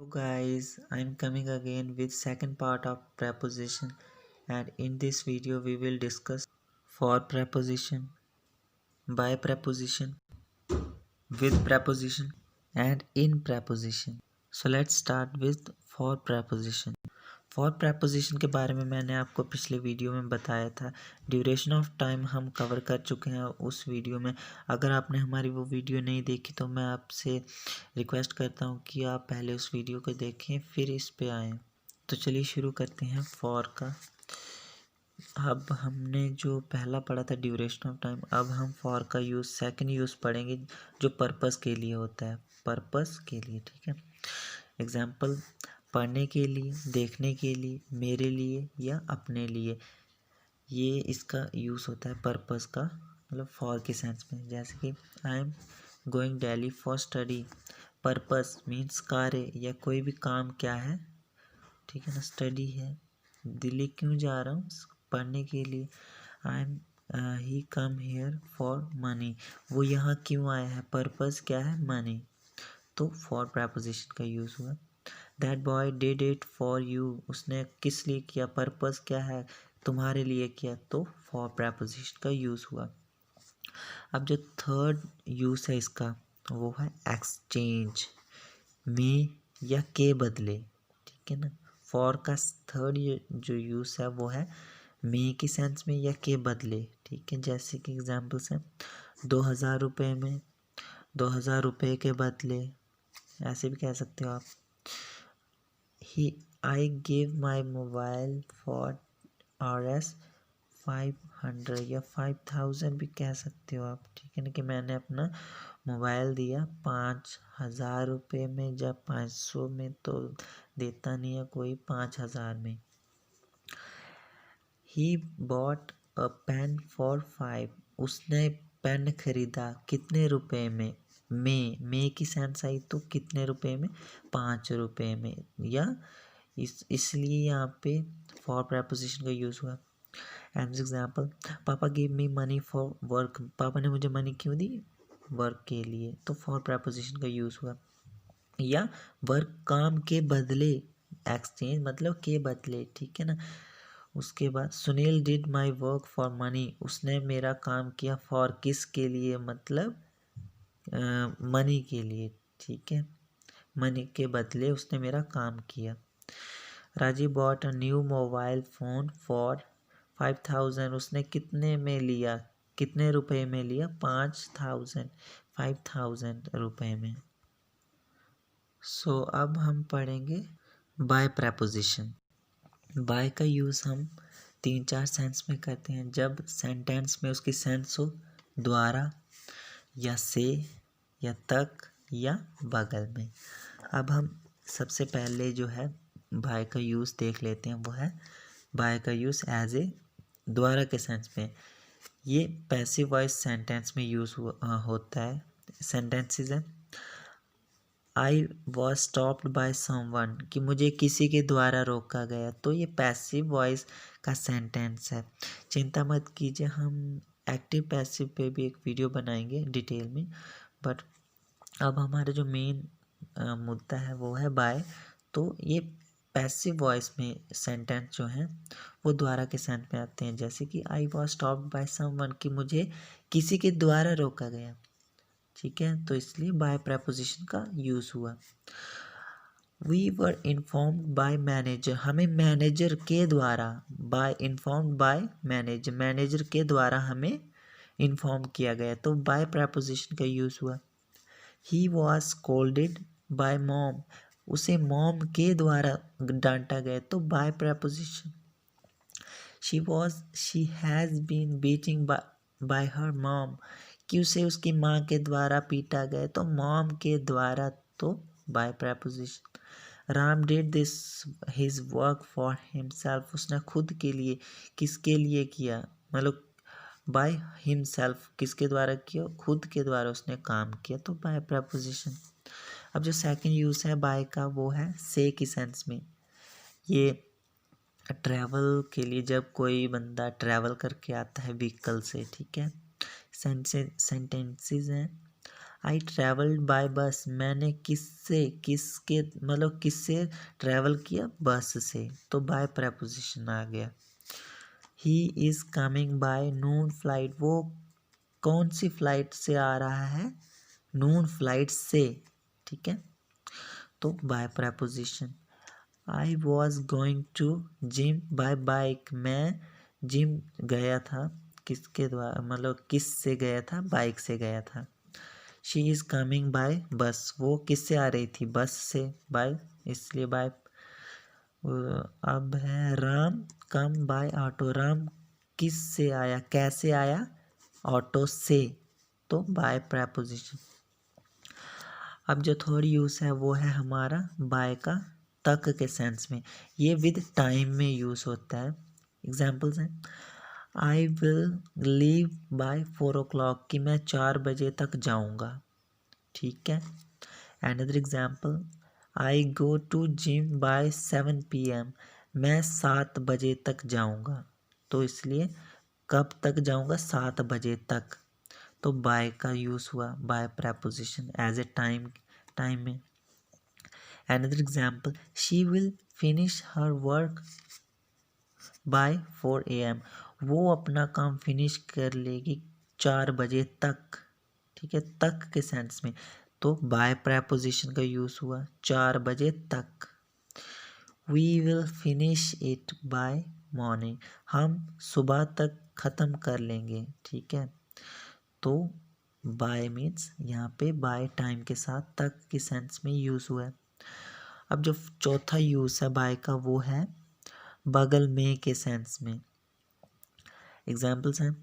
So guys, I'm coming again with second part of preposition, and in this video we will discuss for preposition, by preposition, with preposition and in preposition. So let's start with for preposition. For preposition के बारे में मैंने आपको पिछले video में बताया था। Duration of time हम कवर कर चुके हैं उस वीडियो में। अगर आपने हमारी वो वीडियो नहीं देखी तो मैं आपसे रिक्वेस्ट करता हूँ कि आप पहले उस वीडियो को देखें फिर इस पे आएँ। तो चलिए शुरू करते हैं फॉर का। अब हमने जो पहला पढ़ा था ड्यूरेशन ऑफ टाइम, अब हम फॉर का यूज़ सेकंड यूज़ पढ़ेंगे जो पर्पस के लिए होता है, पर्पस के लिए। ठीक है, एग्जाम्पल पढ़ने के लिए, देखने के लिए, मेरे लिए या अपने लिए, ये इसका यूज़ होता है पर्पस का, मतलब फॉर के सेंस में। जैसे कि I am going Delhi for study. Purpose means कार्य या कोई भी काम क्या है, ठीक है ना, स्टडी है। दिल्ली क्यों जा रहा हूँ, पढ़ने के लिए। I am he come here for money, वो यहाँ क्यों आया है, पर्पस क्या है, मनी। तो फॉर प्रपोजिशन का यूज़ हुआ। That boy did it for you, उसने किस लिए किया, पर्पस क्या है, तुम्हारे लिए किया, तो फॉर प्रपोजिशन का यूज़ हुआ। अब जो थर्ड यूज़ है इसका वो है एक्सचेंज, में या के बदले। ठीक है ना, फॉर का थर्ड जो यूज़ है वो है में के सेंस में या के बदले। ठीक है, जैसे कि एग्जाम्पल्स हैं 2000 रुपये में, 2000 रुपये के बदले, ऐसे भी कह सकते हो आप। He I give my mobile for RS 500 या 5000 भी कह सकते हो आप। ठीक है ना, कि मैंने अपना मोबाइल दिया 5000 रुपये में, जब 500 में तो देता नहीं है कोई, 5000 में। He bought a pen for 5, उसने पेन खरीदा कितने रुपए में, में की सेंस आई तो कितने रुपए में, 5 रुपये में, या इसलिए यहाँ पे फॉर प्रपोजिशन का यूज़ हुआ। एंड एग्जाम्पल, पापा give me money for work, पापा ने मुझे मनी क्यों दी, वर्क के लिए, तो फॉर प्रपोजिशन का यूज़ हुआ। या वर्क काम के बदले, एक्सचेंज मतलब के बदले। ठीक है ना, उसके बाद Sunil did my work for money, उसने मेरा काम किया फॉर किस के लिए, मतलब मनी के लिए। ठीक है, मनी के बदले उसने मेरा काम किया। Rajiv bought a new mobile phone for 5000, उसने कितने में लिया, कितने रुपए में लिया, 5000 रुपए में। सो अब हम पढ़ेंगे बाय प्रपोजिशन। बाय का यूज़ हम 3-4 सेंस में करते हैं। जब सेंटेंस में उसकी सेंस हो द्वारा या से या तक या बगल में। अब हम सबसे पहले जो है बाय का यूज़ देख लेते हैं, वो है बाय का यूज़ एज ए द्वारा के सेंस में। ये पैसिव वॉइस सेंटेंस में यूज़ होता है। सेंटेंसेस है I was stopped by someone, कि मुझे किसी के द्वारा रोका गया, तो ये पैसिव वॉइस का सेंटेंस है। चिंता मत कीजिए, हम एक्टिव पैसिव पे भी एक वीडियो बनाएंगे डिटेल में। बट अब हमारा जो मेन मुद्दा है वो है बाय। तो ये पैसिव वॉइस में सेंटेंस जो हैं वो द्वारा के सेंस में आते हैं। जैसे कि I was stopped by someone, कि मुझे किसी के द्वारा रोका गया। ठीक है, तो इसलिए बाय प्रपोजिशन का यूज़ हुआ। We were informed by manager, हमें मैनेजर के द्वारा, by informed by manager, manager के द्वारा हमें इन्फॉर्म किया गया, तो बाय प्रपोजिशन का यूज़ हुआ। He was scolded by mom, उसे मॉम के द्वारा डांटा गया, तो by preposition. She has been beating by her mom, कि उसे उसकी माँ के द्वारा पीटा गया, तो मॉम के द्वारा, तो by preposition. Ram did this his work for himself, उसने खुद के लिए, किसके लिए किया, मतलब बाय हिमसेल्फ, किसके द्वारा किया, खुद के द्वारा उसने काम किया, तो बाय प्रपोजिशन। अब जो सेकंड यूज़ है बाय का वो है से की सेंस में। ये ट्रैवल के लिए, जब कोई बंदा ट्रैवल करके आता है व्हीकल से। ठीक है, सेंटेंसेस हैं आई ट्रैवल्ड बाय बस, मैंने किससे ट्रैवल किया, बस से, तो बाय प्रपोजिशन आ गया। He is coming by noon flight, वो कौन सी फ्लाइट से आ रहा है, नून फ्लाइट से, ठीक है, तो by preposition. I was going to gym by bike, मैं जिम गया था किसके द्वारा, किस से गया था, बाइक से गया था। शी इज़ कमिंग बाय बस, वो किससे आ रही थी, बस से, बाय, इसलिए बाय। अब है Ram come by auto, Ram किस से आया, कैसे आया, ऑटो से, तो बाय प्रपोजिशन। अब जो थर्ड यूज़ है वो है हमारा बाय का तक के सेंस में, ये विद टाइम में यूज़ होता है। एग्जाम्पल्स हैं, I will leave bye 4 o'clock, कि मैं 4 बजे तक जाऊँगा, ठीक है। Another example, I go to gym by 7 PM, मैं 7 बजे तक जाऊँगा, तो इसलिए कब तक जाऊँगा, 7 बजे तक, तो बाय का यूज़ हुआ, by preposition as a time में। Another example, she will finish her work by 4 AM, वो अपना काम फिनिश कर लेगी 4 बजे तक, ठीक है, तक के सेंस में, तो बाय प्रपोजिशन का यूज़ हुआ, 4 बजे तक। We will finish it by morning, हम सुबह तक ख़त्म कर लेंगे, ठीक है, तो बाय मीन्स यहाँ पे बाय टाइम के साथ तक के सेंस में यूज़ हुआ है। अब जो चौथा यूज़ है बाय का वो है बगल में के सेंस में। एग्जाम्पल्स हैं,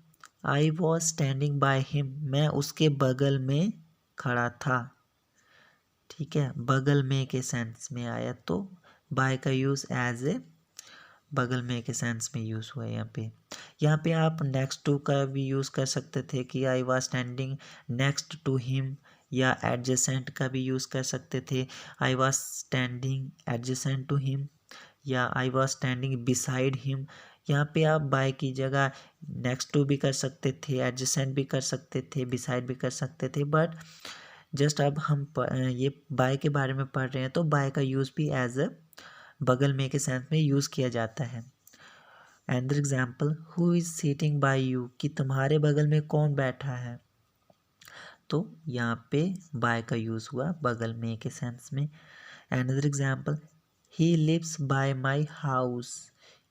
I was standing by him, मैं उसके बगल में खड़ा था, ठीक है, बगल में के सेंस में आया, तो बाय का यूज़ एज ए बगल में के सेंस में यूज़ हुआ है यहाँ पे आप नेक्स्ट टू का भी यूज़ कर सकते थे कि I was standing next to him, या एडजेसेंट का भी यूज़ कर सकते थे, I was standing adjacent to him, या I was standing beside him. यहाँ पे आप बाय की जगह नेक्स्ट टू भी कर सकते थे, एडजेसेंट भी कर सकते थे, बिसाइड भी कर सकते थे, बट जस्ट अब हम ये बाय के बारे में पढ़ रहे हैं, तो बाय का यूज़ भी एज अ बगल में के सेंस में यूज़ किया जाता है। Another example, who is sitting by you, कि तुम्हारे बगल में कौन बैठा है, तो यहाँ पे बाय का यूज़ हुआ बगल में के सेंस में। Another example, he lives by my house,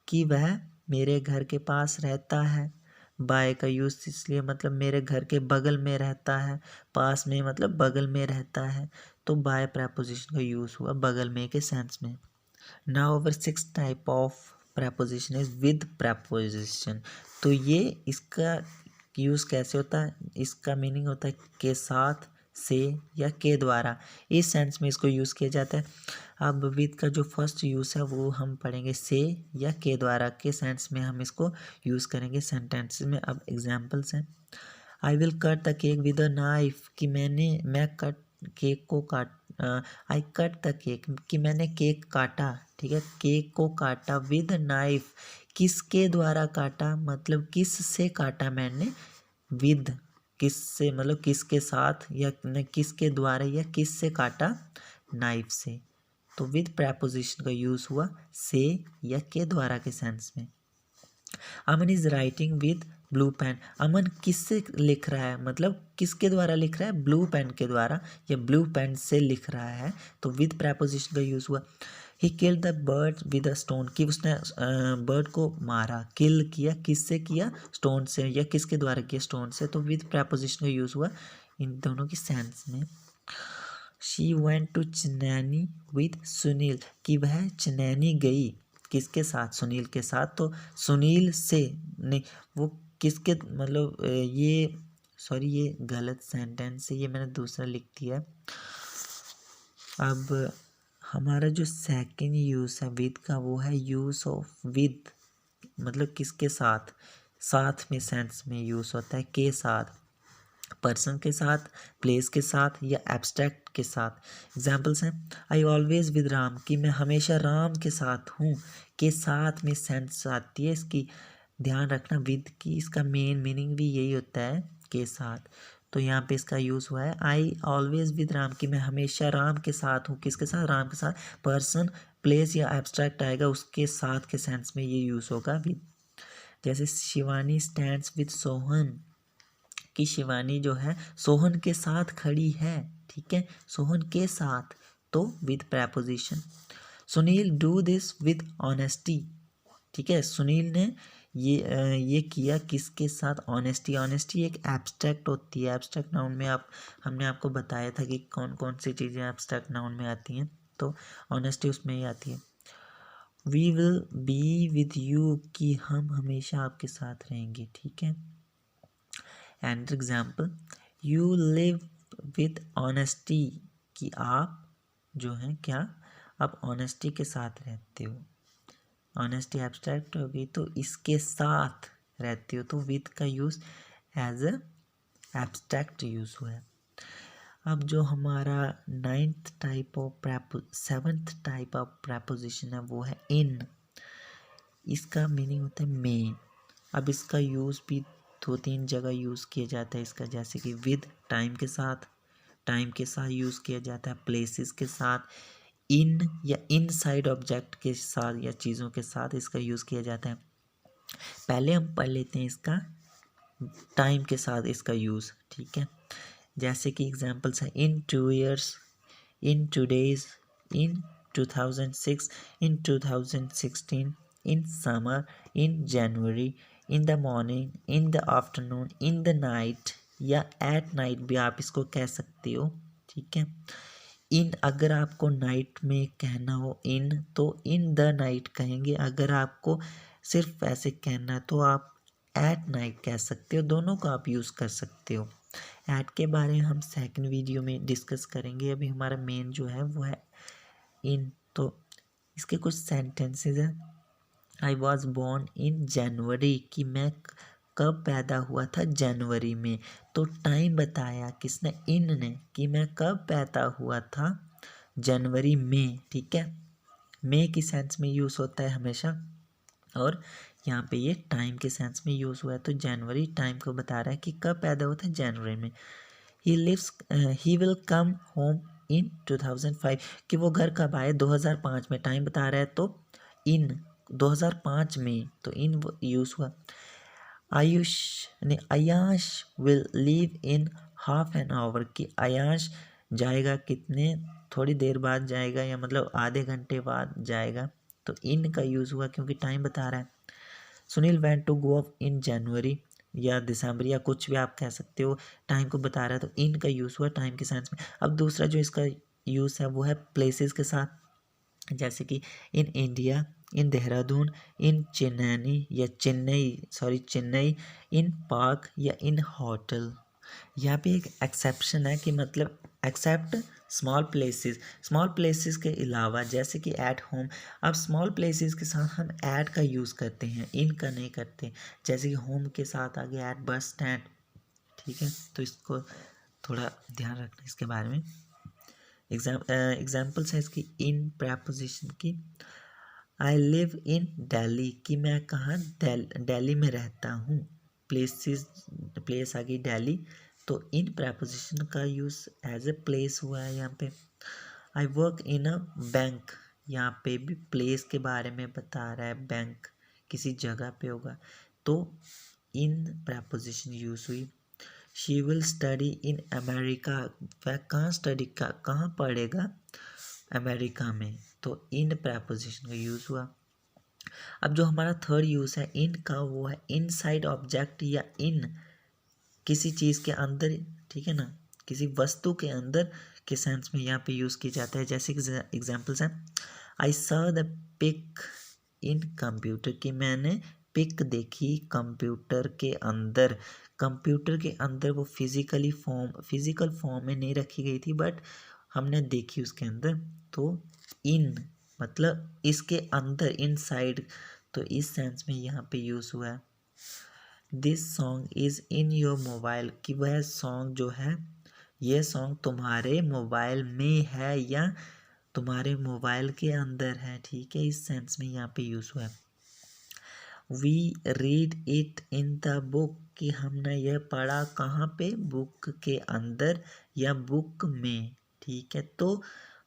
कि वह मेरे घर के पास रहता है, बाय का यूज़ इसलिए मेरे घर के बगल में रहता है, पास में बगल में रहता है, तो बाय प्रपोजिशन का यूज़ हुआ बगल में के सेंस में। Now our 6th type of preposition is with preposition, तो ये इसका यूज़ कैसे होता है, इसका मीनिंग होता है के साथ, से, या के द्वारा, इस सेंस में इसको यूज़ किया जाता है। अब विद का जो फर्स्ट यूज़ है वो हम पढ़ेंगे से या के द्वारा के सेंस में हम इसको यूज़ करेंगे सेंटेंस में। अब एग्जाम्पल्स हैं, I will cut the cake with a knife, कि मैं केक को काट आई कट द केक, कि मैंने केक काटा, ठीक है, केक को काटा, विद नाइफ, किसके द्वारा काटा, किस से काटा मैंने, विद किससे किसके साथ, या किसके द्वारा, या किस से काटा, नाइफ से, तो विद प्रपोजिशन का यूज़ हुआ से या के द्वारा के सेंस में। Aman is writing with blue pen, Aman किससे लिख रहा है, किसके द्वारा लिख रहा है, ब्लू पेन के द्वारा या ब्लू पेन से लिख रहा है, तो विद प्रपोजिशन का यूज़ हुआ। He killed the bird with a stone, कि उसने बर्ड को मारा, किल किया, किससे किया, स्टोन से, या किसके द्वारा किया, स्टोन से, तो विद प्रपोजिशन का यूज़ हुआ इन दोनों की सेंस में। She went to Chennai with Sunil, कि वह चनैनी गई, किसके साथ, सुनील के साथ, तो सुनील से नहीं, वो किसके ये सॉरी ये गलत सेंटेंस है, ये मैंने दूसरा लिख दिया। अब हमारा जो सेकंड यूज़ है विद का वो है यूज़ ऑफ विद, किसके साथ, साथ में सेंस में यूज़ होता है, के साथ, पर्सन के साथ, प्लेस के साथ, या एब्स्ट्रैक्ट के साथ। एग्जाम्पल्स हैं, आई ऑलवेज विद राम, कि मैं हमेशा राम के साथ हूँ, के साथ में सेंस आती है इसकी, ध्यान रखना विद की इसका मेन मीनिंग भी यही होता है के साथ, तो यहाँ पे इसका यूज़ हुआ है आई ऑलवेज विद राम, कि मैं हमेशा राम के साथ हूँ। किसके साथ? राम के साथ। पर्सन, प्लेस या एब्स्ट्रैक्ट आएगा उसके साथ के सेंस में ये यूज़ होगा विद। जैसे शिवानी स्टैंड्स विद सोहन, कि शिवानी जो है सोहन के साथ खड़ी है, ठीक है, सोहन के साथ, तो with preposition. Sunil do this with honesty, ठीक है, सुनील ने ये किया किसके साथ? ऑनेस्टी। ऑनेस्टी एक एब्स्ट्रैक्ट होती है। एब्स्ट्रैक्ट नाउन में हमने आपको बताया था कि कौन कौन सी चीज़ें एब्स्ट्रैक्ट नाउन में आती हैं, तो ऑनेस्टी उसमें ही आती है। We will be with you, कि हम हमेशा आपके साथ रहेंगे, ठीक है। And example, you live with honesty, कि आप जो हैं क्या? आप ऑनेस्टी के साथ रहते हो। ऑनेस्टी एब्स्ट्रैक्ट हो गई, तो इसके साथ रहते हो, तो विद का use as a abstract use हुआ है। अब जो हमारा सेवन्थ टाइप ऑफ प्रेपोजिशन है वो है इन। इसका मीनिंग होता है में। अब इसका यूज़ भी 2-3 जगह यूज़ किया जाता है इसका, जैसे कि विद टाइम के साथ, टाइम के साथ यूज़ किया जाता है, प्लेसेस के साथ, इन या इनसाइड ऑब्जेक्ट के साथ या चीज़ों के साथ इसका यूज़ किया जाता है। पहले हम पढ़ लेते हैं इसका टाइम के साथ इसका यूज़, ठीक है। जैसे कि एग्जांपल्स हैं इन 2 years, in 2 days, in 2006, in 2016, in summer, in January, in the morning, in the afternoon, in the night या एट नाइट भी आप इसको कह सकते हो, ठीक है। इन अगर आपको नाइट में कहना हो इन, तो इन द नाइट कहेंगे। अगर आपको सिर्फ ऐसे कहना है तो आप एट नाइट कह सकते हो। दोनों को आप यूज़ कर सकते हो। एट के बारे में हम सेकंड वीडियो में डिस्कस करेंगे। अभी हमारा मेन जो है वो है इन। तो इसके कुछ सेंटेंसेस हैं। आई वॉज बोर्न इन जनवरी, कि मैं कब पैदा हुआ था? जनवरी में। तो टाइम बताया किसने? इन ने, कि मैं कब पैदा हुआ था? जनवरी में, ठीक है। मे की सेंस में यूज़ होता है हमेशा, और यहाँ पे ये टाइम के सेंस में यूज़ हुआ है। तो जनवरी टाइम को बता रहा है कि कब पैदा हुआ था? जनवरी में। He will come home in 2005, कि वो घर कब आए? 2005 में। टाइम बता रहा है तो इन 2005 में, तो इन यूज़ हुआ। Ayash will leave in half an hour, कि अयाश जाएगा कितने, थोड़ी देर बाद जाएगा, या मतलब आधे घंटे बाद जाएगा। तो इन का यूज़ हुआ क्योंकि टाइम बता रहा है। Sunil went to go off in January या दिसंबर या कुछ भी आप कह सकते हो, टाइम को बता रहा है, तो इन का यूज़ हुआ टाइम के सेंस में। अब दूसरा जो इसका यूज़ है वो है प्लेसेस के साथ, जैसे कि in India, in Dehradun, in Chennai, in park या इन होटल। यहाँ पे एक एक्सेप्शन है कि मतलब एक्सेप्ट स्मॉल प्लेसेस के अलावा, जैसे कि एट होम। अब स्मॉल प्लेसेस के साथ हम एट का यूज़ करते हैं, इन का नहीं करते। जैसे कि होम के साथ आ गया एट बस स्टैंड, ठीक है। तो इसको थोड़ा ध्यान रखना इसके बारे में। एग्जाम्पल्स है इसकी इन प्रेपोजिशन की। आई लिव इन दिल्ली, कि मैं कहाँ? दिल्ली में रहता हूँ। प्लेस आ गई दिल्ली, तो इन प्रेपोजिशन का यूज़ एज ए प्लेस हुआ है यहाँ पे। I work in a bank, यहाँ पे भी प्लेस के बारे में बता रहा है, बैंक किसी जगह पे होगा, तो इन प्रेपोजिशन यूज़ हुई। She will study in America, वह कहाँ पढ़ेगा? अमेरिका में, तो इन प्रेपोजिशन का यूज़ हुआ। अब जो हमारा थर्ड यूज़ है इन का, वो है इनसाइड ऑब्जेक्ट या इन किसी चीज़ के अंदर, ठीक है ना, किसी वस्तु के अंदर के सेंस में यहाँ पे यूज़ किया जाता है। जैसे एग्जांपल्स हैं I saw the pic in computer, कि मैंने पिक देखी कंप्यूटर के अंदर। कंप्यूटर के अंदर वो फिजिकल फॉर्म में नहीं रखी गई थी, बट हमने देखी उसके अंदर। तो इन मतलब इसके अंदर, इनसाइड, तो इस सेंस में यहाँ पे यूज़ हुआ है। This song is in your mobile, कि वह सॉन्ग जो है, ये सॉन्ग तुम्हारे मोबाइल में है या तुम्हारे मोबाइल के अंदर है, ठीक है। इस सेंस में यहाँ पे यूज़ हुआ है। We read it in the book, कि हमने यह पढ़ा कहाँ पे, बुक के अंदर या बुक में। ठीक है, तो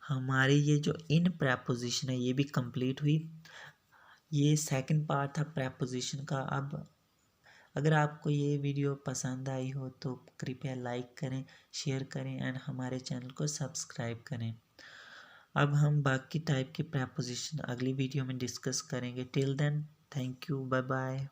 हमारी ये जो इन प्रेपोजिशन है ये भी कंप्लीट हुई। ये सेकंड पार्ट था प्रेपोजिशन का। अब अगर आपको ये वीडियो पसंद आई हो तो कृपया लाइक करें, शेयर करें एंड हमारे चैनल को सब्सक्राइब करें। अब हम बाकी टाइप के प्रेपोजिशन अगली वीडियो में डिस्कस करेंगे। Till then, thank you, bye bye.